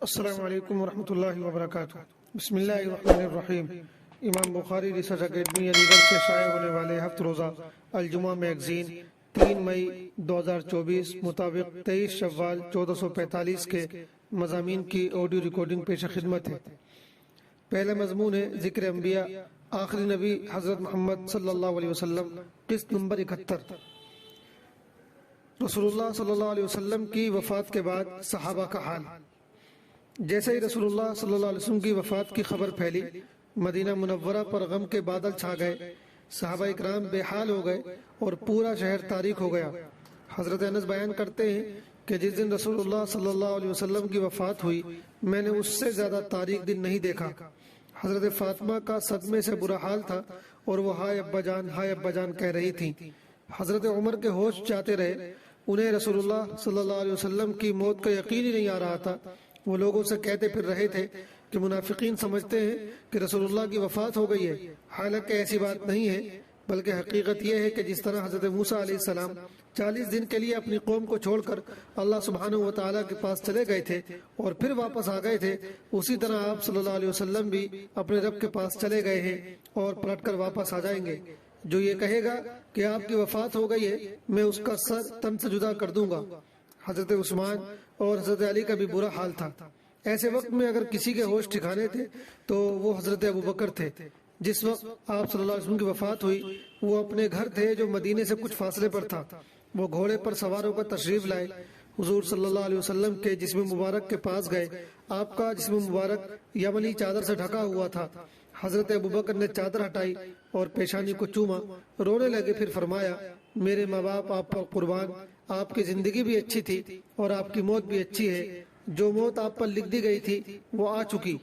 السلام علیکم ورحمۃ اللہ وبرکاتہ۔ بسم اللہ الرحمن الرحیم۔ امام بخاری ریسرچ اکیڈمی علی گڑھ سے شائع ہونے والے ہفت روزہ الجمعہ میگزین 3 مئی 2024 مطابق 23 شوال 1445 کے مضامین کی آڈیو ریکارڈنگ پیش خدمت ہے۔ پہلا مضمون ہے ذکر انبیاء آخری نبی حضرت محمد صلی اللہ علیہ وسلم، قسط نمبر 71۔ رسول اللہ صلی اللہ علیہ وسلم کی وفات کے بعد صحابہ کا حال۔ جیسے ہی رسول اللہ صلی اللہ علیہ وسلم کی وفات کی خبر پھیلی، مدینہ منورہ پر غم کے بادل چھا گئے، صحابہ اکرام بے حال ہو گئے اور پورا شہر تاریک ہو گیا۔ حضرت انس بیان کرتے ہیں کہ جس دن رسول اللہ صلی اللہ علیہ وسلم کی وفات ہوئی، میں نے اس سے زیادہ تاریک دن نہیں دیکھا۔ حضرت فاطمہ کا صدمے سے برا حال تھا اور وہ ہائے ابا جان کہہ رہی تھی۔ حضرت عمر کے ہوش جاتے رہے، انہیں رسول اللہ صلی اللہ علیہ وسلم کی موت کا یقین ہی نہیں آ رہا تھا۔ وہ لوگوں سے کہتے پھر رہے تھے کہ منافقین سمجھتے ہیں کہ رسول اللہ کی وفات ہو گئی ہے، حالانکہ ایسی بات نہیں ہے، بلکہ حقیقت یہ ہے کہ جس طرح حضرت موسیٰ علیہ السلام 40 دن کے لیے اپنی قوم کو چھوڑ کر اللہ سبحانہ و تعالیٰ کے پاس چلے گئے تھے اور پھر واپس آ گئے تھے، اسی طرح آپ صلی اللہ علیہ وسلم بھی اپنے رب کے پاس چلے گئے ہیں اور پلٹ کر واپس آ جائیں گے۔ جو یہ کہے گا کہ آپ کی وفات ہو گئی ہے، میں اس کا سر تن سے جدا کر دوں گا۔ حضرت عثمان اور حضرت علی کا بھی برا حال تھا۔ ایسے وقت میں اگر کسی کے ہوش ٹھکانے تھے تو وہ حضرت ابوبکر تھے۔ جس وقت آپ صلی اللہ علیہ وسلم کی وفات ہوئی، وہ اپنے گھر تھے جو مدینے سے کچھ فاصلے پر تھا۔ وہ گھوڑے پر سوار ہو کر تشریف لائے، حضور صلی اللہ علیہ وسلم کے جسم مبارک کے پاس گئے۔ آپ کا جسم مبارک یمنی چادر سے ڈھکا ہوا تھا۔ حضرت ابوبکر نے چادر ہٹائی اور پیشانی کو چوما، رونے لگے، پھر فرمایا، میرے ماں باپ آپ پر قربان، آپ کی زندگی بھی اچھی تھی اور آپ کی موت بھی اچھی ہے۔ جو موت آپ پر لکھ دی گئی تھی وہ آ چکی۔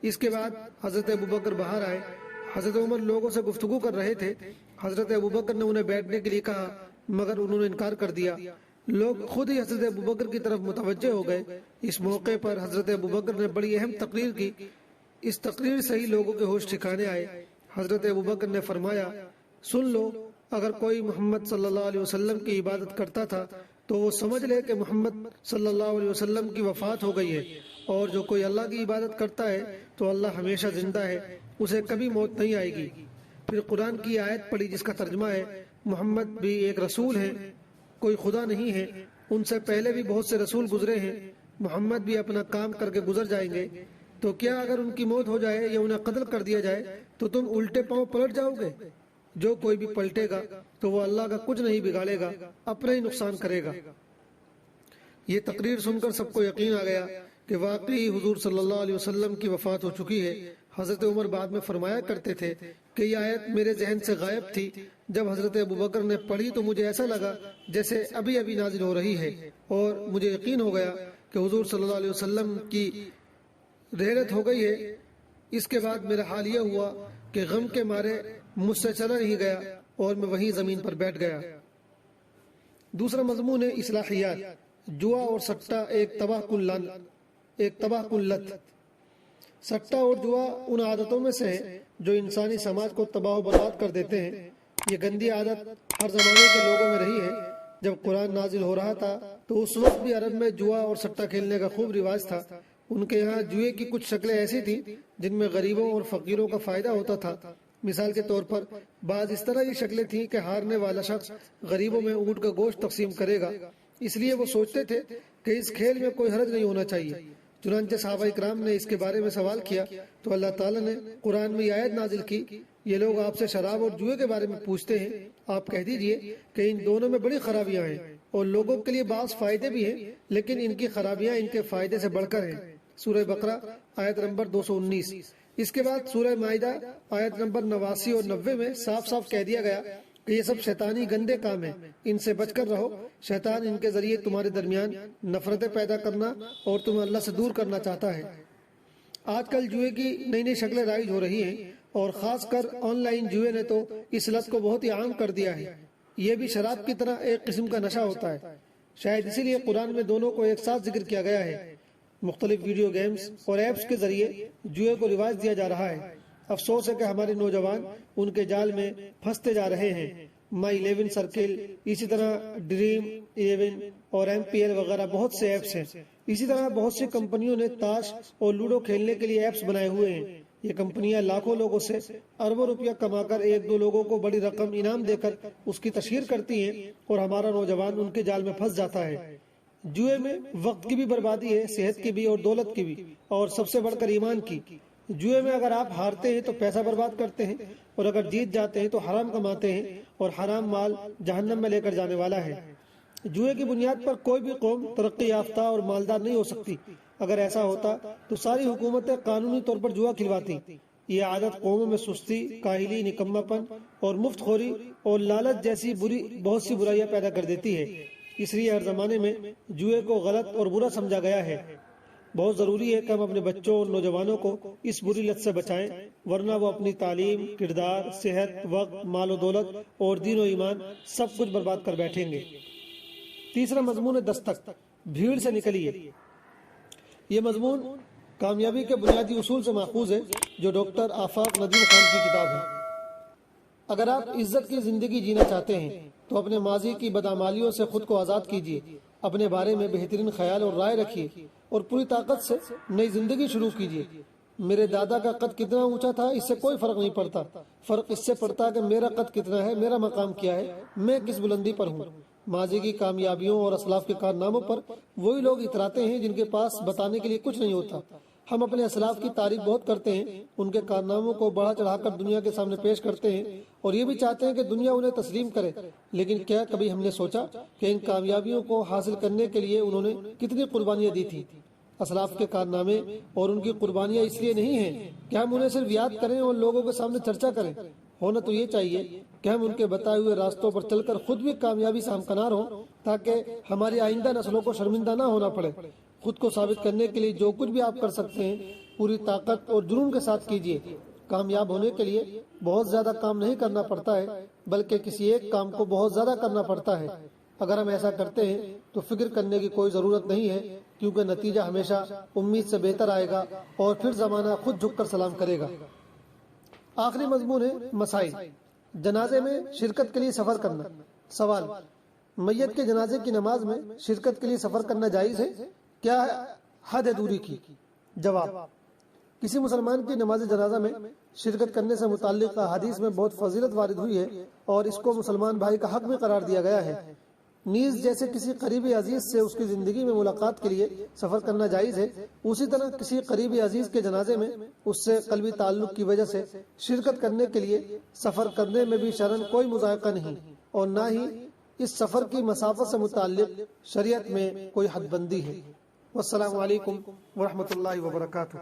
اس کے بعد حضرت ابوبکر باہر آئے۔ حضرت عمر لوگوں سے گفتگو کر رہے تھے۔ حضرت ابوبکر نے انہیں بیٹھنے کے لیے کہا، مگر انہوں نے انکار کر دیا۔ لوگ خود ہی حضرت ابوبکر کی طرف متوجہ ہو گئے۔ اس موقع پر حضرت ابوبکر نے بڑی اہم تقریر کی۔ اس تقریر سے ہی لوگوں کے ہوش ٹھکانے آئے۔ حضرت ابوبکر نے فرمایا، سن لو، اگر کوئی محمد صلی اللہ علیہ وسلم کی عبادت کرتا تھا تو وہ سمجھ لے کہ محمد صلی اللہ علیہ وسلم کی وفات ہو گئی ہے، اور جو کوئی اللہ کی عبادت کرتا ہے تو اللہ ہمیشہ زندہ ہے، اسے کبھی موت نہیں آئے گی۔ پھر قرآن کی آیت پڑھی جس کا ترجمہ ہے، محمد بھی ایک رسول ہیں، کوئی خدا نہیں ہے، ان سے پہلے بھی بہت سے رسول گزرے ہیں، محمد بھی اپنا کام کر کے گزر جائیں گے، تو کیا اگر ان کی موت ہو جائے یا انہیں قتل کر دیا جائے تو تم الٹے پاؤں پلٹ جاؤ گے؟ جو کوئی بھی پلٹے گا تو وہ اللہ کا کچھ نہیں بگاڑے گا، اپنا ہی نقصان کرے گا۔ یہ تقریر سن کر سب کو یقین آ گیا کہ واقعی حضور صلی اللہ علیہ وسلم کی وفات ہو چکی ہے۔ حضرت عمر بعد میں فرمایا کرتے تھے کہ یہ آیت میرے ذہن سے غائب تھی، جب حضرت ابوبکر نے پڑھی تو مجھے ایسا لگا جیسے ابھی ابھی نازل ہو رہی ہے، اور مجھے یقین ہو گیا کہ حضور صلی اللہ علیہ وسلم کی رحلت ہو گئی ہے۔ اس کے بعد میرا حال یہ ہوا کہ غم کے مارے مجھ سے چلا نہیں گیا اور میں وہیں زمین پر بیٹھ گیا۔ دوسرا مضمون ہے اصلاحیات، جوا اور سٹہ ایک تباہ کن لت۔ سٹہ اور جوا ان عادتوں میں سے ہے جو انسانی سماج کو تباہ و برباد کر دیتے ہیں۔ یہ گندی عادت ہر زمانے کے لوگوں میں رہی ہے۔ جب قرآن نازل ہو رہا تھا تو اس وقت بھی عرب میں جوا اور سٹہ کھیلنے کا خوب رواج تھا۔ ان کے یہاں جوئے کی کچھ شکلیں ایسی تھیں جن میں غریبوں اور فقیروں کا فائدہ ہوتا تھا۔ مثال کے طور پر بعض اس طرح کی شکلیں تھیں کہ ہارنے والا شخص غریبوں میں اونٹ کا گوشت تقسیم کرے گا، اس لیے وہ سوچتے تھے کہ اس کھیل میں کوئی حرج نہیں ہونا چاہیے۔ چنانچہ صحابہ اکرام نے اس کے بارے میں سوال کیا تو اللہ تعالیٰ نے قرآن میں یہ آیت نازل کی، یہ لوگ آپ سے شراب اور جوئے کے بارے میں پوچھتے ہیں، آپ کہہ دیجئے کہ ان دونوں میں بڑی خرابیاں ہیں اور لوگوں کے لیے بعض فائدے بھی ہیں، لیکن ان کی خرابیاں ان کے فائدے سے بڑھ کر ہیں۔ سورہ بقرہ آیت نمبر 219۔ اس کے بعد سورہ مائدہ آیت نمبر 89 اور 90 میں صاف صاف کہہ دیا گیا کہ یہ سب شیطانی گندے کام ہیں، ان سے بچ کر رہو۔ شیطان ان کے ذریعے تمہارے درمیان نفرتیں پیدا کرنا اور تمہیں اللہ سے دور کرنا چاہتا ہے۔ آج کل جوئے کی نئی نئی شکلیں رائج ہو رہی ہیں، اور خاص کر آن لائن جوئے نے تو اس لت کو بہت ہی عام کر دیا ہے۔ یہ بھی شراب کی طرح ایک قسم کا نشہ ہوتا ہے، شاید اسی لیے قرآن میں دونوں کو ایک ساتھ ذکر کیا گیا ہے۔ مختلف ویڈیو گیمز اور ایپس کے ذریعے جوئے کو رواج دیا جا رہا ہے۔ افسوس ہے کہ ہمارے نوجوان ان کے جال میں پھنستے جا رہے ہیں۔ مائی 11 سرکل، اسی طرح ڈریم 11 اور MPL وغیرہ بہت سے ایپس ہیں۔ اسی طرح بہت سی کمپنیوں نے تاش اور لوڈو کھیلنے کے لیے ایپس بنائے ہوئے ہیں۔ یہ کمپنیاں لاکھوں لوگوں سے اربوں روپیہ کما کر ایک دو لوگوں کو بڑی رقم انعام دے کر اس کی تشہیر کرتی ہیں اور ہمارا نوجوان ان کے جال میں پھنس جاتا ہے۔ جوئے میں وقت کی بھی بربادی ہے، صحت کی بھی اور دولت کی بھی، اور سب سے بڑھ کر ایمان کی۔ جوئے میں اگر آپ ہارتے ہیں تو پیسہ برباد کرتے ہیں، اور اگر جیت جاتے ہیں تو حرام کماتے ہیں، اور حرام مال جہنم میں لے کر جانے والا ہے۔ جوئے کی بنیاد پر کوئی بھی قوم ترقی یافتہ اور مالدار نہیں ہو سکتی۔ اگر ایسا ہوتا تو ساری حکومتیں قانونی طور پر جوا کھلواتی۔ یہ عادت قوموں میں سستی، کاہلی، نکما پن اور مفت خوری اور لالچ جیسی بہت سی برائیاں پیدا کر دیتی ہے۔ اس لیے ہر زمانے میں جوئے کو غلط اور برا سمجھا گیا ہے۔ بہت ضروری ہے کہ ہم اپنے بچوں اور نوجوانوں کو اس بری لت سے بچائیں، ورنہ وہ اپنی تعلیم، کردار، صحت، وقت، مال و دولت اور دین و ایمان سب کچھ برباد کر بیٹھیں گے۔ تیسرا مضمون ہے دستک، بھیڑ سے نکلیے۔ یہ مضمون کامیابی کے بنیادی اصول سے ماخوذ ہے جو ڈاکٹر آفاق ندیم خان کی کتاب ہے۔ اگر آپ عزت کی زندگی جینا چاہتے ہیں تو اپنے ماضی کی بدعمالیوں سے خود کو آزاد کیجیے، اپنے بارے میں بہترین خیال اور رائے رکھیے اور پوری طاقت سے نئی زندگی شروع کیجیے۔ میرے دادا کا قد کتنا اونچا تھا اس سے کوئی فرق نہیں پڑتا، فرق اس سے پڑتا کہ میرا قد کتنا ہے، میرا مقام کیا ہے، میں کس بلندی پر ہوں۔ ماضی کی کامیابیوں اور اسلاف کے کارناموں پر وہی لوگ اتراتے ہیں جن کے پاس بتانے کے لیے کچھ نہیں ہوتا۔ ہم اپنے اسلاف کی تعریف بہت کرتے ہیں، ان کے کارناموں کو بڑھا چڑھا کر دنیا کے سامنے پیش کرتے ہیں اور یہ بھی چاہتے ہیں کہ دنیا انہیں تسلیم کرے، لیکن کیا کبھی ہم نے سوچا کہ ان کامیابیوں کو حاصل کرنے کے لیے انہوں نے کتنی قربانیاں دی تھیں؟ اسلاف کے کارنامے اور ان کی قربانیاں اس لیے نہیں ہیں کہ ہم انہیں صرف یاد کریں اور لوگوں کے سامنے چرچا کریں، ہونا تو یہ چاہیے کہ ہم ان کے بتائے ہوئے راستوں پر چل کر خود بھی کامیابی سے ہمکنار ہوں، تاکہ ہماری آئندہ نسلوں کو شرمندہ نہ ہونا پڑے۔ خود کو ثابت کرنے کے لیے جو کچھ بھی آپ کر سکتے ہیں پوری طاقت اور جنون کے ساتھ کیجیے۔ کامیاب ہونے کے لیے بہت زیادہ کام نہیں کرنا پڑتا ہے، بلکہ کسی ایک کام کو بہت زیادہ کرنا پڑتا ہے۔ اگر ہم ایسا کرتے ہیں تو فکر کرنے کی کوئی ضرورت نہیں ہے، کیونکہ نتیجہ ہمیشہ امید سے بہتر آئے گا اور پھر زمانہ خود جھک کر سلام کرے گا۔ آخری مضمون ہے مسائل۔ جنازے میں شرکت کے لیے سفر کرنا۔ سوال: میت کے جنازے کی نماز میں شرکت کے لیے سفر کرنا جائز ہے؟ کیا حد ہے دوری کی؟ جواب: کسی مسلمان کی نماز جنازہ میں شرکت کرنے سے متعلق حدیث میں بہت فضیلت وارد ہوئی ہے اور اس کو مسلمان بھائی کا حق بھی قرار دیا گیا ہے۔ نیز جیسے کسی قریبی عزیز سے اس کی زندگی میں ملاقات کے لیے سفر کرنا جائز ہے، اسی طرح کسی قریبی عزیز کے جنازے میں اس سے قلبی تعلق کی وجہ سے شرکت کرنے کے لیے سفر کرنے میں بھی شرعاً کوئی مذائقہ نہیں، اور نہ ہی اس سفر کی مسافت سے متعلق شریعت میں کوئی حد بندی ہے۔ والسلام علیکم ورحمۃ اللہ وبرکاتہ۔